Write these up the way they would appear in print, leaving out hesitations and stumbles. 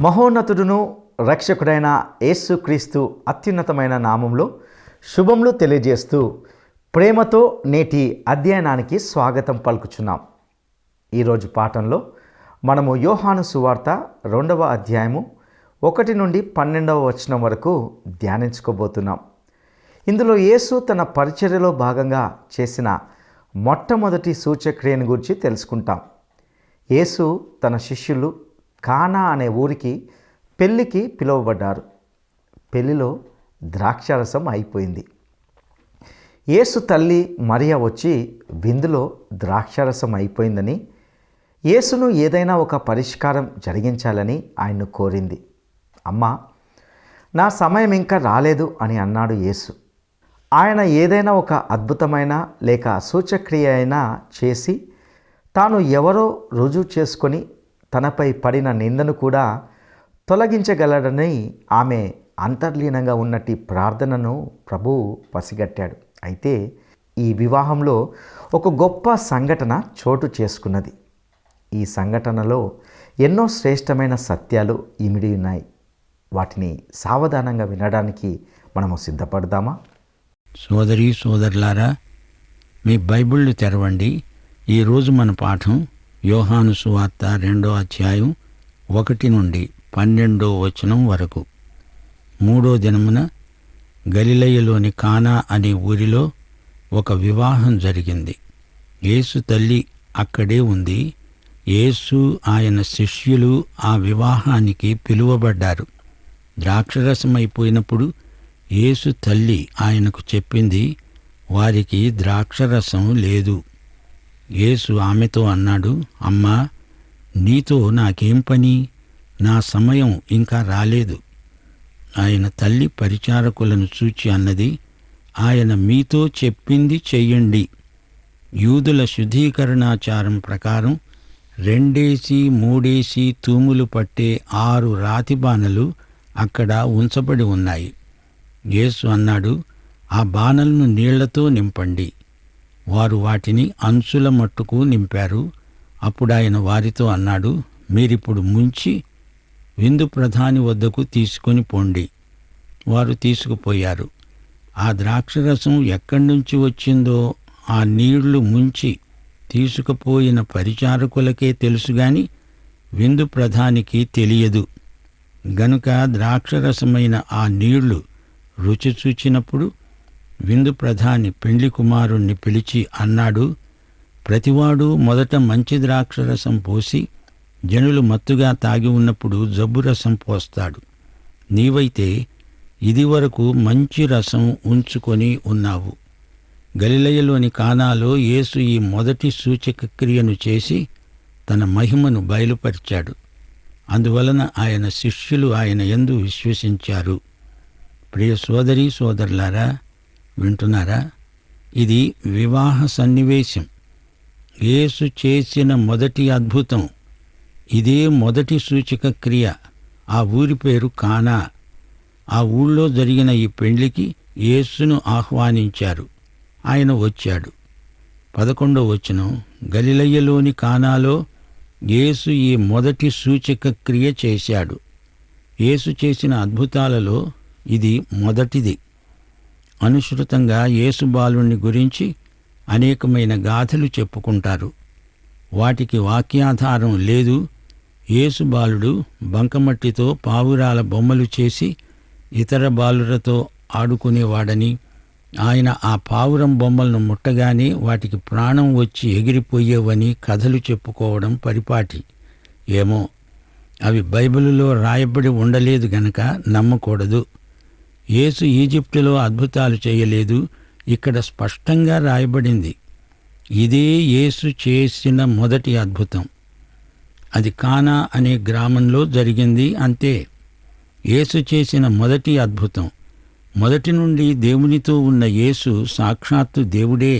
మహోన్నతుడును రక్షకుడైన యేసుక్రీస్తు అత్యున్నతమైన నామంలో శుభములు తెలియజేస్తూ ప్రేమతో నేటి అధ్యయనానికి స్వాగతం పలుకుచున్నాం. ఈరోజు పాఠంలో మనము యోహాను సువార్త 2వ అధ్యాయము 1 నుండి 12వ వచనం వరకు ధ్యానించుకోబోతున్నాం. ఇందులో యేసు తన పరిచర్యలో భాగంగా చేసిన మొట్టమొదటి సూచక్రియను గురించి తెలుసుకుంటాం. యేసు తన శిష్యులు కానా అనే ఊరికి పెళ్ళికి పిలువబడ్డారు. పెళ్ళిలో ద్రాక్షారసం అయిపోయింది. యేసు తల్లి మరియ వచ్చి విందులో ద్రాక్షారసం అయిపోయిందని, యేసును ఏదైనా ఒక పరిష్కారం జరిగించాలని ఆయన్ను కోరింది. అమ్మా, నా సమయం ఇంకా రాలేదు అని అన్నాడు యేసు. ఆయన ఏదైనా ఒక అద్భుతమైన లేక సూచక్రియ అయినా చేసి తాను ఎవరో రుజువు చేసుకొని తనపై పడిన నిందను కూడా తొలగించగలడని ఆమె అంతర్లీనంగా ఉన్నట్టి ప్రార్థనను ప్రభువు పసిగట్టాడు. అయితే ఈ వివాహంలో ఒక గొప్ప సంఘటన చోటు చేసుకున్నది. ఈ సంఘటనలో ఎన్నో శ్రేష్టమైన సత్యాలు ఇమిడి ఉన్నాయి. వాటిని సావధానంగా వినడానికి మనము సిద్ధపడదామా? సోదరీ సోదరులారా, మీ బైబిళ్ళు తెరవండి. ఈరోజు మన పాఠం యోహాను సువార్త 2వ అధ్యాయం 1 నుండి 12వ వచనం వరకు. 3వ దినమున గలిలయలోని కానా అనే ఊరిలో ఒక వివాహం జరిగింది. యేసు తల్లి అక్కడే ఉంది. యేసు ఆయన శిష్యులు ఆ వివాహానికి పిలువబడ్డారు. ద్రాక్షరసమైపోయినప్పుడు యేసు తల్లి ఆయనకు చెప్పింది, వారికి ద్రాక్షరసం లేదు. యేసు ఆమెతో అన్నాడు, అమ్మా, నీతో నాకేం పని? నా సమయం ఇంకా రాలేదు. ఆయన తల్లి పరిచారకులను చూచి అన్నది, ఆయన మీతో చెప్పింది చెయ్యండి. యూదుల శుద్ధీకరణాచారం ప్రకారం 2-3 తూములు పట్టే 6 రాతి బానలు అక్కడ ఉంచబడి ఉన్నాయి. యేసు అన్నాడు, ఆ బానలను నీళ్లతో నింపండి. వారు వాటిని అంచుల మట్టుకు నింపారు. అప్పుడాయన వారితో అన్నాడు, మీరిప్పుడు ముంచి విందు ప్రధాని వద్దకు తీసుకొని పోండి. వారు తీసుకుపోయారు. ఆ ద్రాక్షరసం ఎక్కడి నుంచి వచ్చిందో ఆ నీళ్లు ముంచి తీసుకుపోయిన పరిచారకులకే తెలుసుగాని విందు ప్రధానికి తెలియదు. గనుక ద్రాక్షరసమైన ఆ నీళ్లు రుచి చూచినప్పుడు విందు ప్రధాని పెండ్లి కుమారుణ్ణి పిలిచి అన్నాడు, ప్రతివాడు మొదట మంచి ద్రాక్షరసం పోసి జనులు మత్తుగా తాగి ఉన్నప్పుడు జబ్బు రసం పోస్తాడు. నీవైతే ఇదివరకు మంచి రసం ఉంచుకొని ఉన్నావు. గలిలయలోని కానాలో యేసు ఈ మొదటి సూచక క్రియను చేసి తన మహిమను బయలుపరిచాడు. అందువలన ఆయన శిష్యులు ఆయన యందు విశ్వసించారు. ప్రియ సోదరీ సోదరులారా, వింటున్నారా? ఇది వివాహ సన్నివేశం. యేసు చేసిన మొదటి అద్భుతం. ఇదే మొదటి సూచక క్రియ. ఆ ఊరి పేరు కానా. ఆ ఊళ్ళో జరిగిన ఈ పెండ్లికి యేసును ఆహ్వానించారు. ఆయన వచ్చాడు. 11వ వచనం, గలిలయలోని కానాలో యేసు ఈ మొదటి సూచక క్రియ చేశాడు. యేసు చేసిన అద్భుతాలలో ఇది మొదటిది. అనుసృతంగా యేసు బాలుణ్ణి గురించి అనేకమైన గాథలు చెప్పుకుంటారు. వాటికి వాక్యాధారం లేదు. యేసు బాలుడు బంకమట్టితో పావురాల బొమ్మలు చేసి ఇతర బాలురతో ఆడుకునేవాడని, ఆయన ఆ పావురం బొమ్మలను ముట్టగానే వాటికి ప్రాణం వచ్చి ఎగిరిపోయేవని కథలు చెప్పుకోవడం పరిపాటి. ఏమో, అవి బైబిలులో రాయబడి ఉండలేదు గనక నమ్మకూడదు. యేసు ఈజిప్టులో అద్భుతాలు చేయలేదు. ఇక్కడ స్పష్టంగా రాయబడింది. ఇదే యేసు చేసిన మొదటి అద్భుతం. అది కానా అనే గ్రామంలో జరిగింది. అంతే. యేసు చేసిన మొదటి అద్భుతం. మొదటి నుండి దేవునితో ఉన్న యేసు సాక్షాత్తు దేవుడే.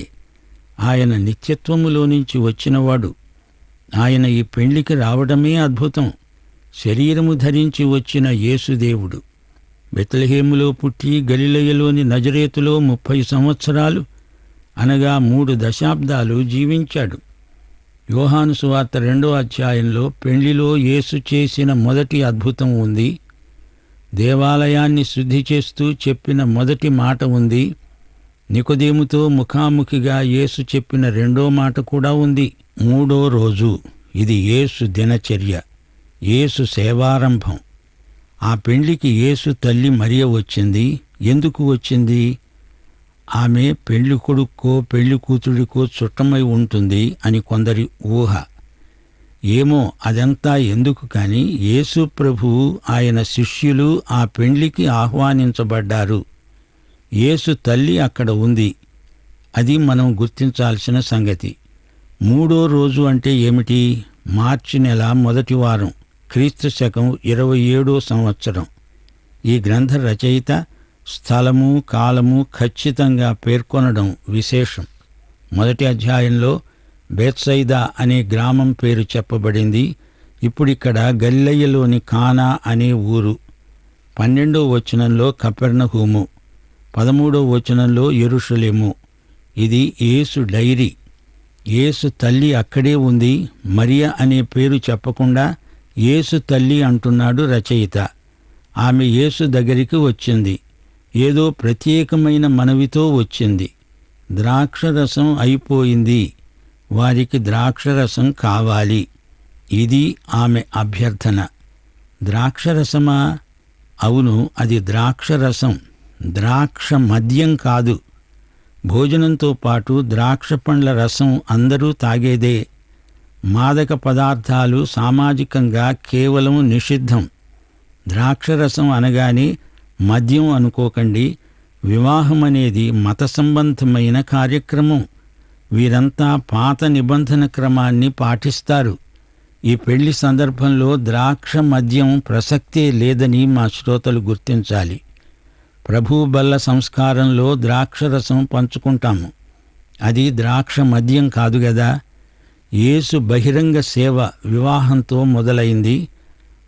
ఆయన నిత్యత్వములో నుంచి వచ్చినవాడు. ఆయన ఈ పెండ్లికి రావడమే అద్భుతం. శరీరము ధరించి వచ్చిన యేసుదేవుడు బెత్లెహేములో పుట్టి గలిలయలోని నజరేతులో 30 సంవత్సరాలు అనగా 3 దశాబ్దాలు జీవించాడు. యోహాను సువార్త 2వ అధ్యాయంలో పెళ్లిలో యేసు చేసిన మొదటి అద్భుతం ఉంది. దేవాలయాన్ని శుద్ధి చేస్తూ చెప్పిన మొదటి మాట ఉంది. నికోదేముతో ముఖాముఖిగా యేసు చెప్పిన రెండో మాట కూడా ఉంది. 3వ రోజు. ఇది యేసు దినచర్య, యేసు సేవారంభం. ఆ పెండ్లికి యేసు తల్లి మరియ వచ్చింది. ఎందుకు వచ్చింది? ఆమె పెళ్లి కొడుక్కో పెళ్లి కూతుడికో చుట్టమై ఉంటుంది అని కొందరి ఊహ. ఏమో అదంతా ఎందుకు కాని యేసు ప్రభువు ఆయన శిష్యులు ఆ పెండ్లికి ఆహ్వానించబడ్డారు. యేసు తల్లి అక్కడ ఉంది. అది మనం గుర్తించాల్సిన సంగతి. 3వ రోజు అంటే ఏమిటి? మార్చి నెల మొదటి వారం, క్రీస్తు శకం 27వ సంవత్సరం. ఈ గ్రంథ రచయిత స్థలము కాలము ఖచ్చితంగా పేర్కొనడం విశేషం. మొదటి అధ్యాయంలో బేత్సైదా అనే గ్రామం పేరు చెప్పబడింది. ఇప్పుడిక్కడ గలిలయలోని కానా అనే ఊరు. 12వ వచనంలో కపెర్నహూము, 13వ వచనంలో యెరూషలేము. ఇది యేసు డైరీ. యేసు తల్లి అక్కడే ఉంది. మరియ అనే పేరు చెప్పకుండా యేసు తల్లి అంటున్నాడు రచయిత. ఆమె యేసు దగ్గరికి వచ్చింది. ఏదో ప్రత్యేకమైన మనవితో వచ్చింది. ద్రాక్షరసం అయిపోయింది, వారికి ద్రాక్షరసం కావాలి. ఇది ఆమె అభ్యర్థన. ద్రాక్షరసమా? అవును, అది ద్రాక్షరసం, ద్రాక్ష మద్యం కాదు. భోజనంతో పాటు ద్రాక్ష పండ్ల రసం అందరూ తాగేదే. మాదక పదార్థాలు సామాజికంగా కేవలం నిషిద్ధం. ద్రాక్షరసం అనగానే మద్యం అనుకోకండి. వివాహం అనేది మత సంబంధమైన కార్యక్రమం. వీరంతా పాత నిబంధన క్రమాన్ని పాటిస్తారు. ఈ పెళ్లి సందర్భంలో ద్రాక్ష మద్యం ప్రసక్తే లేదని మా శ్రోతలు గుర్తించాలి. ప్రభు బల్ల సంస్కారంలో ద్రాక్షరసం పంచుకుంటాము. అది ద్రాక్ష మద్యం కాదు గదా. యేసు బహిరంగ సేవ వివాహంతో మొదలైంది.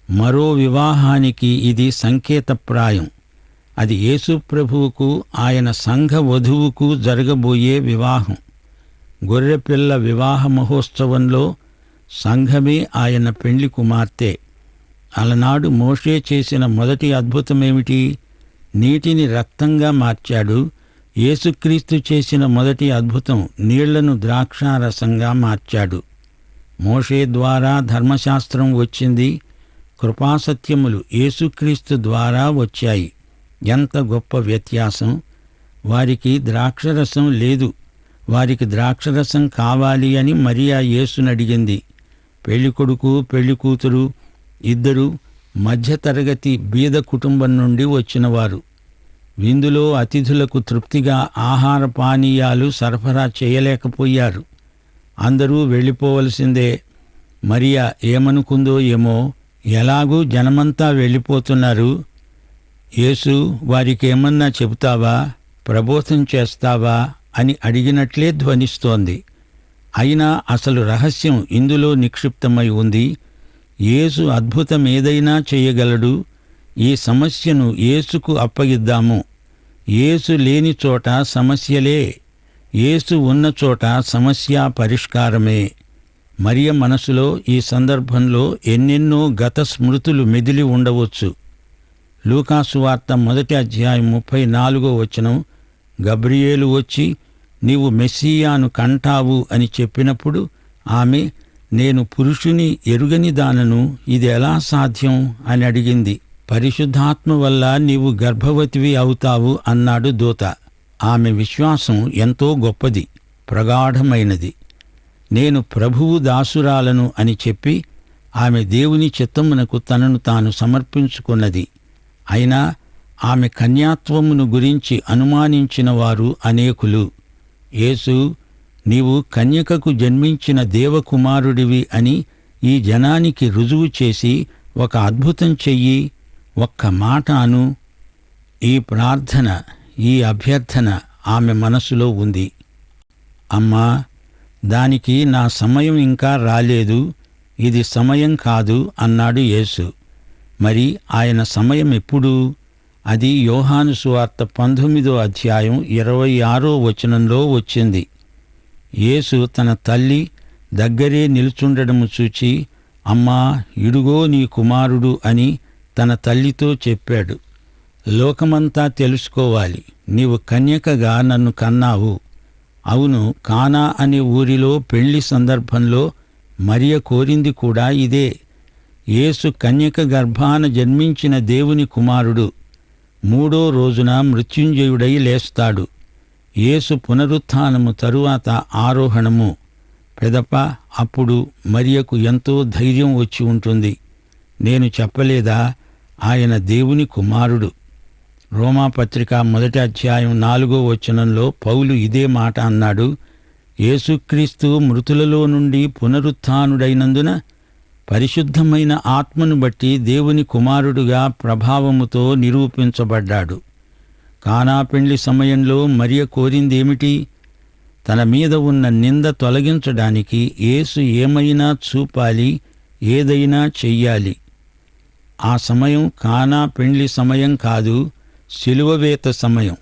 మరో వివాహానికి ఇది సంకేతప్రాయం. అది యేసు ప్రభువుకు ఆయన సంఘ వధువుకు జరగబోయే వివాహం. గొర్రెపిల్ల వివాహ మహోత్సవంలో సంఘమే ఆయన పెండ్లి కుమార్తె. అలనాడు మోషే చేసిన మొదటి అద్భుతమేమిటి? నీటిని రక్తంగా మార్చాడు. యేసుక్రీస్తు చేసిన మొదటి అద్భుతం నీళ్లను ద్రాక్షారసంగా మార్చాడు. మోషే ద్వారా ధర్మశాస్త్రం వచ్చింది. కృపాసత్యములు యేసుక్రీస్తు ద్వారా వచ్చాయి. ఎంత గొప్ప వ్యత్యాసం! వారికి ద్రాక్షరసం లేదు. వారికి ద్రాక్షరసం కావాలి అని మరియా యేసునడిగింది. పెళ్ళికొడుకు పెళ్ళికూతురు ఇద్దరూ మధ్యతరగతి బీద కుటుంబం నుండి వచ్చినవారు. విందులో అతిథులకు తృప్తిగా ఆహార పానీయాలు సరఫరా చేయలేకపోయారు. అందరూ వెళ్ళిపోవలసిందే. మరియా ఏమనుకుందో ఏమో, ఎలాగూ జనమంతా వెళ్ళిపోతున్నారు. యేసు వారికేమన్నా చెబుతావా, ప్రబోధం చేస్తావా అని అడిగినట్లే ధ్వనిస్తోంది. అయినా అసలు రహస్యం ఇందులో నిక్షిప్తమై ఉంది. యేసు అద్భుతమేదైనా చేయగలడు. ఈ సమస్యను యేసుకు అప్పగిద్దాము. యేసు లేని చోట సమస్యలే, యేసు ఉన్న చోట సమస్య పరిష్కారమే. మరియ మనసులో ఈ సందర్భంలో ఎన్నెన్నో గత స్మృతులు మెదిలి ఉండవచ్చు. లూకాసు వార్త 1వ అధ్యాయం 34వ వచనం, గబ్రియేలు వచ్చి నీవు మెస్సీయాను కంటావు అని చెప్పినప్పుడు ఆమె, నేను పురుషుని ఎరుగని దానను, ఇది ఎలా సాధ్యం అని అడిగింది. పరిశుద్ధాత్మ వల్ల నీవు గర్భవతివి అవుతావు అన్నాడు దూత. ఆమె విశ్వాసం ఎంతో గొప్పది, ప్రగాఢమైనది. నేను ప్రభువు దాసురాలను అని చెప్పి ఆమె దేవుని చిత్తమునకు తనను తాను సమర్పించుకున్నది. అయినా ఆమె కన్యాత్వమును గురించి అనుమానించిన వారు అనేకులు. యేసు, నీవు కన్యకకు జన్మించిన దేవకుమారుడివి అని ఈ జనానికి రుజువు చేసి ఒక అద్భుతం చెయ్యి, ఒక్క మాట అను. ఈ ప్రార్థన, ఈ అభ్యర్థన ఆమె మనసులో ఉంది. అమ్మా, దానికి నా సమయం ఇంకా రాలేదు, ఇది సమయం కాదు అన్నాడు యేసు. మరి ఆయన సమయం ఎప్పుడు? అది యోహాను సువార్త 19వ అధ్యాయం 26వ వచనంలో వచ్చింది. యేసు తన తల్లి దగ్గరే నిలుచుండడము చూచి, అమ్మా, ఇడుగో నీ కుమారుడు అని తన తల్లితో చెప్పాడు. లోకమంతా తెలుసుకోవాలి, నీవు కన్యకగా నన్ను కన్నావు. అవును, కానా అనే ఊరిలో పెళ్లి సందర్భంలో మరియ కోరింది కూడా ఇదే. యేసు కన్యక గర్భాన జన్మించిన దేవుని కుమారుడు 3వ రోజున మృత్యుంజయుడై లేస్తాడు. యేసు పునరుత్థానము తరువాత ఆరోహణము. పెదప, అప్పుడు మరియకు ఎంతో ధైర్యం వచ్చి ఉంటుంది. నేను చెప్పలేదా, ఆయన దేవుని కుమారుడు. రోమాపత్రిక 1వ అధ్యాయం 4వ వచనంలో పౌలు ఇదే మాట అన్నాడు. యేసుక్రీస్తు మృతులలో నుండి పునరుత్థానుడైనందున పరిశుద్ధమైన ఆత్మను బట్టి దేవుని కుమారుడుగా ప్రభావముతో నిరూపించబడ్డాడు. కానా పెండ్లి సమయంలో మరియ కోరిందేమిటి? తన మీద ఉన్న నింద తొలగించడానికి యేసు ఏమైనా చూపాలి, ఏదైనా చెయ్యాలి. ఆ సమయం కానా పెండ్లి సమయం కాదు, శిలువవేత సమయం.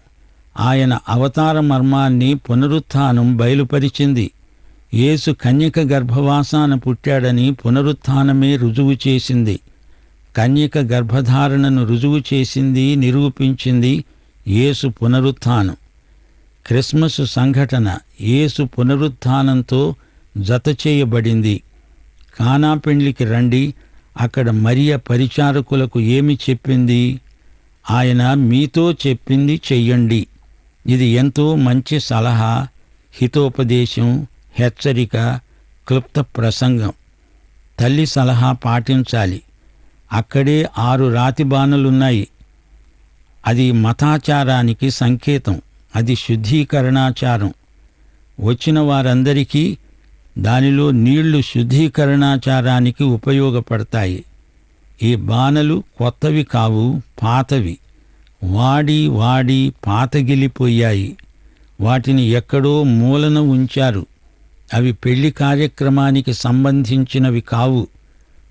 ఆయన అవతార మర్మాన్ని పునరుత్థానం బయలుపరిచింది. యేసు కన్యక గర్భవాసాన పుట్టాడని పునరుత్థానమే రుజువు చేసింది. కన్యక గర్భధారణను రుజువు చేసింది, నిరూపించింది యేసు పునరుత్థానం. క్రిస్మస్ సంఘటన యేసు పునరుత్థానంతో జతచేయబడింది. కానా పెండ్లికి రండి, అక్కడ మరియ పరిచారకులకు ఏమి చెప్పింది? ఆయన మీతో చెప్పింది చెయ్యండి. ఇది ఎంతో మంచి సలహా, హితోపదేశం, హెచ్చరిక, క్లుప్త ప్రసంగం. తల్లి సలహా పాటించాలి. అక్కడే 6 రాతి బాణలున్నాయి. అది మతాచారానికి సంకేతం. అది శుద్ధీకరణాచారం. వచ్చిన వారందరికీ దానిలో నీళ్లు శుద్ధీకరణాచారానికి ఉపయోగపడతాయి. ఈ బాణలు కొత్తవి కావు, పాతవి. వాడి వాడి పాతగిలిపోయాయి. వాటిని ఎక్కడో మూలన ఉంచారు. అవి పెళ్లి కార్యక్రమానికి సంబంధించినవి కావు.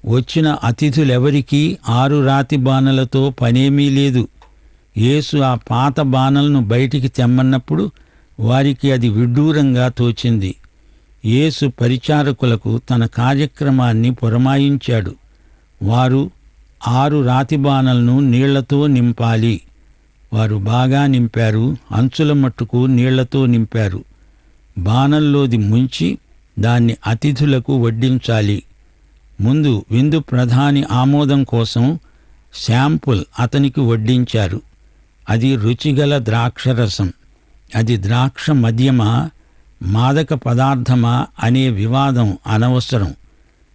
వచ్చిన అతిథులెవరికీ 6 రాతి బాణలతో పనేమీ లేదు. యేసు ఆ పాత బాణలను బయటికి తెమ్మన్నప్పుడు వారికి అది విడ్డూరంగా తోచింది. యేసు పరిచారకులకు తన కార్యక్రమాన్ని పురమాయించాడు. వారు 6 రాతి బాణలను నీళ్లతో నింపాలి. వారు బాగా నింపారు. అంచుల మట్టుకు నీళ్లతో నింపారు. బాణంలోది ముంచి దాన్ని అతిథులకు వడ్డించాలి. ముందు విందు ప్రధాని ఆమోదం కోసం శాంపుల్ అతనికి వడ్డించారు. అది రుచిగల ద్రాక్షరసం. అది ద్రాక్ష మద్యమా, మాదక పదార్థమా అనే వివాదం అనవసరం.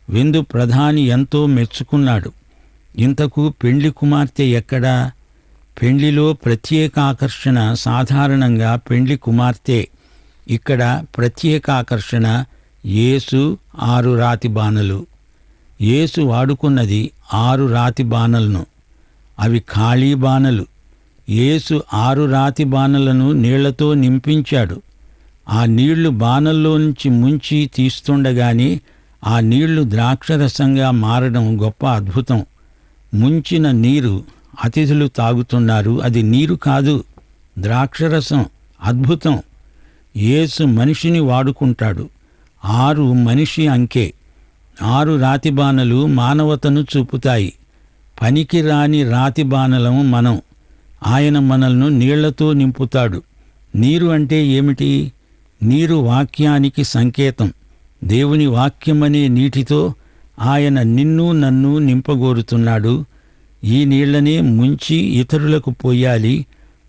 విందు ప్రధాని ఎంతో మెచ్చుకున్నాడు. ఇంతకు పెండ్లి కుమార్తె ఎక్కడా? పెండ్లిలో ప్రత్యేకాకర్షణ సాధారణంగా పెండ్లి కుమార్తె. ఇక్కడ ప్రత్యేకాకర్షణ యేసు 6 రాతి బాణలు. యేసు వాడుకున్నది 6 రాతి బాణలను. అవి ఖాళీ బాణలు. యేసు 6 రాతి బాణలను నీళ్లతో నింపించాడు. ఆ నీళ్లు బాణల్లో నుంచి ముంచి తీస్తుండగానే ఆ నీళ్లు ద్రాక్షరసంగా మారడం గొప్ప అద్భుతం. ముంచిన నీరు అతిథులు తాగుతున్నారు. అది నీరు కాదు, ద్రాక్షరసం. అద్భుతం. యేసు మనిషిని వాడుకుంటాడు. 6 మనిషి అంకె. 6 రాతి బాణలు మానవతను చూపుతాయి. పనికి రాని రాతి బాణలం మనం. ఆయన మనల్ని నీళ్లతో నింపుతాడు. నీరు అంటే ఏమిటి? నీరు వాక్యానికి సంకేతం. దేవుని వాక్యమనే నీటితో ఆయన నిన్ను నన్ను నింపగోరుతున్నాడు. ఈ నీళ్లనే ముంచి ఇతరులకు పోయాలి.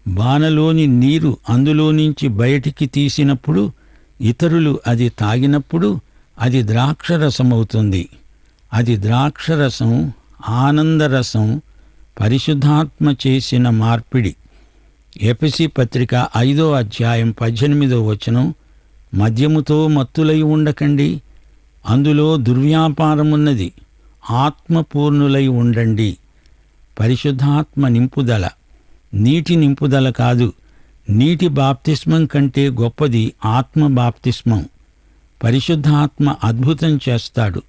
బాణలోని నీరు అందులో నుంచి బయటికి తీసినప్పుడు, ఇతరులు అది తాగినప్పుడు అది ద్రాక్షరసమవుతుంది. అది ద్రాక్షరసం, ఆనందరసం, పరిశుద్ధాత్మ చేసిన మార్పిడి. ఎఫెసీ పత్రిక 5వ అధ్యాయం 18వ వచనం, మద్యముతో మత్తులై ఉండకండి, అందులో దుర్వ్యాపారమున్నది, ఆత్మపూర్ణులై ఉండండి. పరిశుద్ధాత్మ నింపుదల, నీటి నింపుదల కాదు. నీటి బాప్తిస్మం కంటే గొప్పది ఆత్మ బాప్తిస్మం. పరిశుద్ధాత్మ అద్భుతం చేస్తాడు.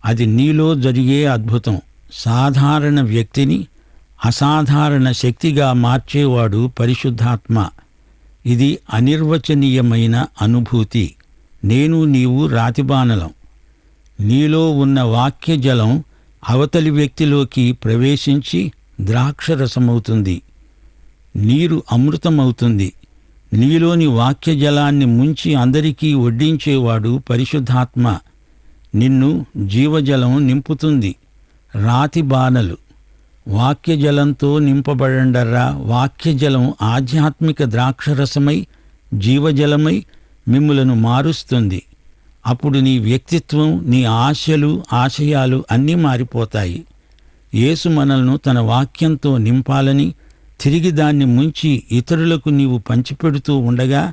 అది నీలో జరిగే అద్భుతం. సాధారణ వ్యక్తిని అసాధారణ శక్తిగా మార్చేవాడు పరిశుద్ధాత్మ. ఇది అనిర్వచనీయమైన అనుభూతి. నేను నీవు రాతిబాణలం. నీలో ఉన్న వాక్యజలం అవతలి వ్యక్తిలోకి ప్రవేశించి ద్రాక్షరసమవుతుంది. నీరు అమృతమవుతుంది. నీలోని వాక్యజలాన్ని ముంచి అందరికీ వడ్డించేవాడు పరిశుద్ధాత్మ. నిన్ను జీవజలం నింపుతుంది. రాతి బానలు వాక్యజలంతో నింపబడండర్రా. వాక్యజలం ఆధ్యాత్మిక ద్రాక్షరసమై జీవజలమై మిమ్ములను మారుస్తుంది. అప్పుడు నీ వ్యక్తిత్వం, నీ ఆశలు, ఆశయాలు అన్నీ మారిపోతాయి. యేసు మనల్ని తన వాక్యంతో నింపాలని, తిరిగి దాన్ని ముంచి ఇతరులకు నీవు పంచిపెడుతూ ఉండగా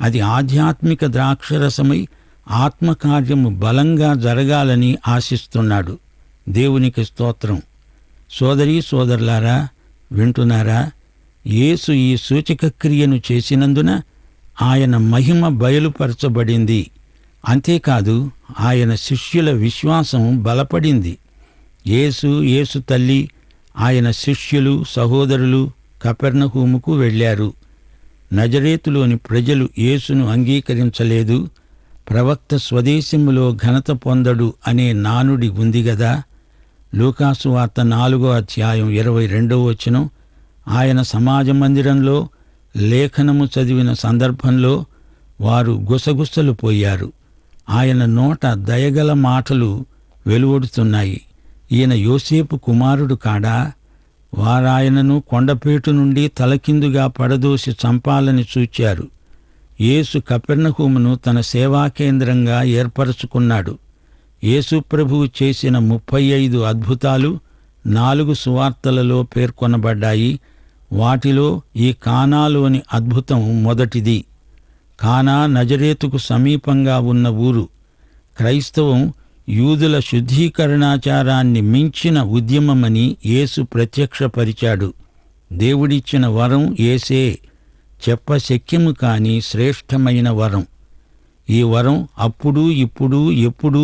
అది ఆధ్యాత్మిక ద్రాక్షరసమై ఆత్మకార్యము బలంగా జరగాలని ఆశిస్తున్నాడు. దేవునికి స్తోత్రం. సోదరీ సోదరులారా, వింటున్నారా? యేసు ఈ సూచక క్రియను చేసినందున ఆయన మహిమ బయలుపరచబడింది. అంతేకాదు, ఆయన శిష్యుల విశ్వాసం బలపడింది. యేసు తల్లి, ఆయన శిష్యులు, సహోదరులు కపెర్నహూముకు వెళ్ళారు. నజరేతులోని ప్రజలు యేసును అంగీకరించలేదు. ప్రవక్త స్వదేశములో ఘనత పొందడు అనే నానుడి ఉంది గదా. లూకాసు వార్త 4వ అధ్యాయం 22వ వచనం. ఆయన సమాజ మందిరంలో లేఖనము చదివిన సందర్భంలో వారు గుసగుసలు పోయారు. ఆయన నోట దయగల మాటలు వెలువడుతున్నాయి. ఈయన యోసేపు కుమారుడు కాడా? వారాయనను కొండపేటు నుండి తలకిందుగా పడదోసి చంపాలని చూచారు. యేసు కపెర్నహూమును తన సేవా కేంద్రంగా ఏర్పరచుకున్నాడు. యేసు ప్రభువు చేసిన 35 అద్భుతాలు 4 సువార్తలలో పేర్కొనబడ్డాయి. వాటిలో ఈ కానాలోని అద్భుతం మొదటిది. కానా నజరేతుకు సమీపంగా ఉన్న ఊరు. క్రైస్తవం యూదుల శుద్ధీకరణాచారాన్ని మించిన ఉద్యమమని యేసు ప్రత్యక్షపరిచాడు. దేవుడిచ్చిన వరం యేసే, చెప్పశక్యము కాని శ్రేష్టమైన వరం. ఈ వరం అప్పుడు, ఇప్పుడు, ఎప్పుడు,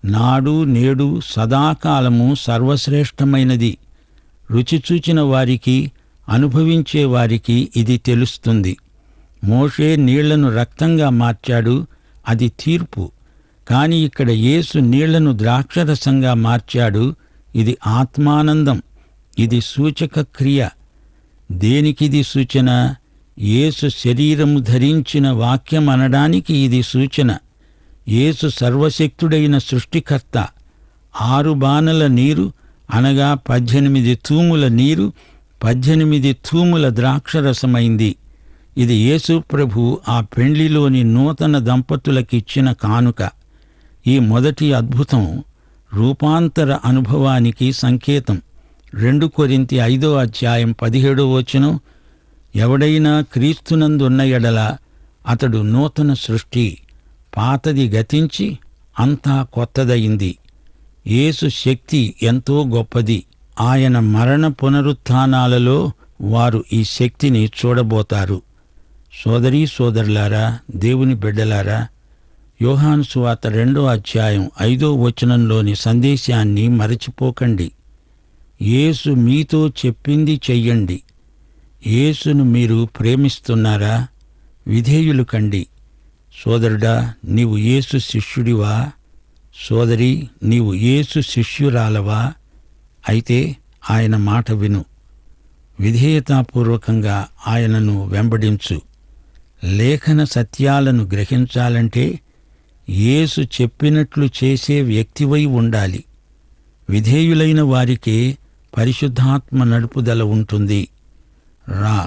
నాడు, నేడు, సదాకాలము సర్వశ్రేష్టమైనది. రుచిచూచిన వారికి, అనుభవించే వారికి ఇది తెలుస్తుంది. మోషే నీళ్లను రక్తంగా మార్చాడు, అది తీర్పు. కాని ఇక్కడ యేసు నీళ్లను ద్రాక్షరసంగా మార్చాడు, ఇది ఆత్మానందం. ఇది సూచక క్రియ. దేనికిది సూచన? యేసు శరీరము ధరించిన వాక్యం అనడానికి ఇది సూచన. యేసు సర్వశక్తుడైన సృష్టికర్త. 6 బానల నీరు అనగా 18 తూముల నీరు 18 తూముల ద్రాక్షరసమైంది. ఇది యేసు ప్రభు ఆ పెండ్లిలోని నూతన దంపతులకిచ్చిన కానుక. ఈ మొదటి అద్భుతం రూపాంతర అనుభవానికి సంకేతం. 2 కొరింథీ 5వ అధ్యాయం 17వ వచనం. ఎవడైనా క్రీస్తునందున్న ఎడల అతడు నూతన సృష్టి, పాతది గతించి అంతా కొత్తదయింది. యేసు శక్తి ఎంతో గొప్పది. ఆయన మరణ పునరుత్థానాలలో వారు ఈ శక్తిని చూడబోతారు. సోదరీ సోదరులారా, దేవుని బిడ్డలారా, యోహాను సువార్త 2వ అధ్యాయం 5వ వచనంలోని సందేశాన్ని మరచిపోకండి. యేసు మీతో చెప్పింది చెయ్యండి. యేసును మీరు ప్రేమిస్తున్నారా? విధేయులు కండి. సోదరుడా, నీవు యేసు శిష్యుడివా? సోదరి, నీవు యేసు శిష్యురాలవా? అయితే ఆయన మాట విను. విధేయతాపూర్వకంగా ఆయనను వెంబడించు. లేఖన సత్యాలను గ్రహించాలంటే యేసు చెప్పినట్లు చేసే వ్యక్తివై ఉండాలి. విధేయులైన వారికే పరిశుద్ధాత్మ నడుపుదల ఉంటుంది. రా,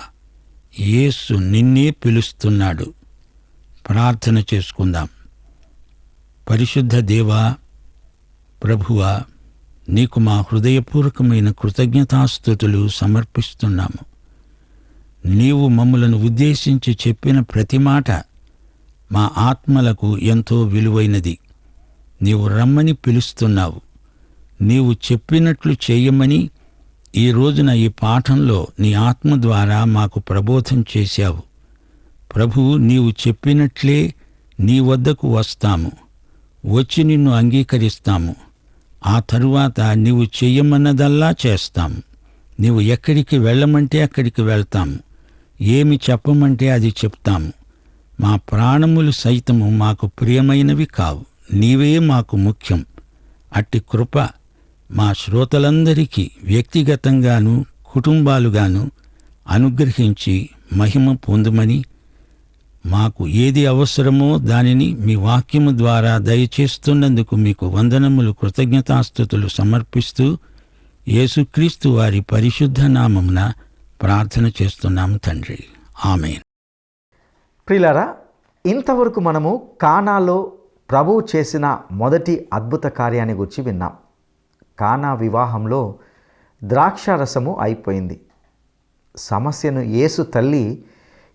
యేసు నిన్నే పిలుస్తున్నాడు. ప్రార్థన చేసుకుందాం. పరిశుద్ధ దేవా, ప్రభువా, నీకు మా హృదయపూర్వకమైన కృతజ్ఞతాస్తుతులు సమర్పిస్తున్నాము. నీవు మమ్ములను ఉద్దేశించి చెప్పిన ప్రతి మాట మా ఆత్మలకు ఎంతో విలువైనది. నీవు రమ్మని పిలుస్తున్నావు. నీవు చెప్పినట్లు చేయమని ఈ రోజున ఈ పాఠంలో నీ ఆత్మ ద్వారా మాకు ప్రబోధం చేశావు. ప్రభువు, నీవు చెప్పినట్లే నీ వద్దకు వస్తాము, వచ్చి నిన్ను అంగీకరిస్తాము. ఆ తరువాత నీవు చెయ్యమన్నదల్లా చేస్తాము. నీవు ఎక్కడికి వెళ్ళమంటే అక్కడికి వెళ్తాము. ఏమి చెప్పమంటే అది చెప్తాము. మా ప్రాణములు సైతము మాకు ప్రియమైనవి కావు, నీవే మాకు ముఖ్యం. అట్టి కృప మా శ్రోతలందరికీ వ్యక్తిగతంగాను కుటుంబాలుగాను అనుగ్రహించి మహిమ పొందుమని, మాకు ఏది అవసరమో దానిని మీ వాక్యము ద్వారా దయచేస్తున్నందుకు మీకు వందనములు, కృతజ్ఞతాస్తుతులు సమర్పిస్తూ యేసుక్రీస్తు వారి పరిశుద్ధ నామమున ప్రార్థన చేస్తున్నాము తండ్రి. ఆమేన్. ప్రియులారా, ఇంతవరకు మనము కానాలో ప్రభువు చేసిన మొదటి అద్భుత కార్యాన్ని గురించి విన్నాం. కానా వివాహంలో ద్రాక్షారసము అయిపోయింది. సమస్యను యేసు తల్లి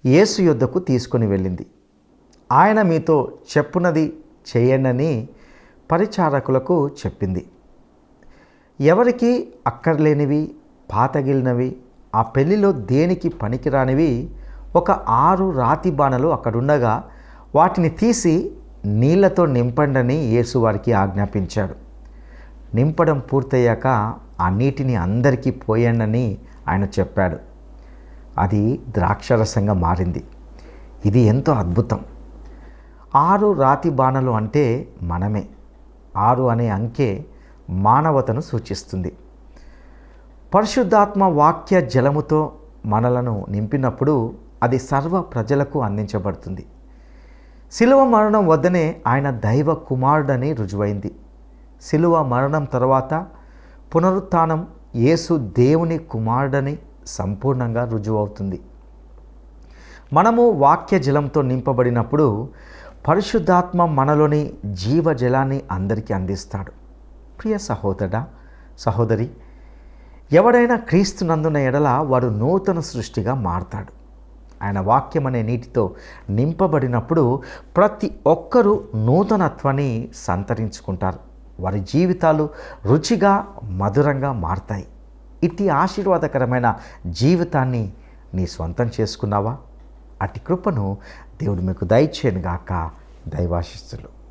యేసు యొద్దకు తీసుకొని వెళ్ళింది. ఆయన మీతో చెప్పునది చేయండని పరిచారకులకు చెప్పింది. ఎవరికి అక్కర్లేనివి, పాతగిలినవి, ఆ పెళ్లిలో దేనికి పనికిరానివి ఒక 6 రాతి బాణలు అక్కడుండగా వాటిని తీసి నీళ్లతో నింపండని యేసు వారికి ఆజ్ఞాపించాడు. నింపడం పూర్తయ్యాక ఆ నీటిని అందరికీ పోయండని ఆయన చెప్పాడు. అది ద్రాక్షరసంగా మారింది. ఇది ఎంతో అద్భుతం. 6 రాతి బాణలు అంటే మనమే. 6 అనే అంకె మానవతను సూచిస్తుంది. పరిశుద్ధాత్మ వాక్య జలముతో మనలను నింపినప్పుడు అది సర్వ ప్రజలకు అందించబడుతుంది. శిలువ మరణం వద్దనే ఆయన దైవ కుమారుడని రుజువైంది. శిలువ మరణం తర్వాత పునరుత్థానం యేసు దేవుని కుమారుడని సంపూర్ణంగా రుజువవుతుంది. మనము వాక్య జలంతో నింపబడినప్పుడు పరిశుద్ధాత్మ మనలోని జీవజలాన్ని అందరికీ అందిస్తాడు. ప్రియ సహోదరా, సహోదరి, ఎవడైనా క్రీస్తునందున ఎడల వాడు నూతన సృష్టిగా మారతాడు. ఆయన వాక్యం అనే నీటితో నింపబడినప్పుడు ప్రతి ఒక్కరూ నూతనత్వాన్ని సంతరించుకుంటారు. వారి జీవితాలు రుచిగా, మధురంగా మారతాయి. ఇట్టి ఆశీర్వాదకరమైన జీవితాన్ని నీ స్వంతం చేసుకున్నావా? అట్టి కృపను దేవుడు మీకు దయచేయనుగాక. దైవాశీస్సులు.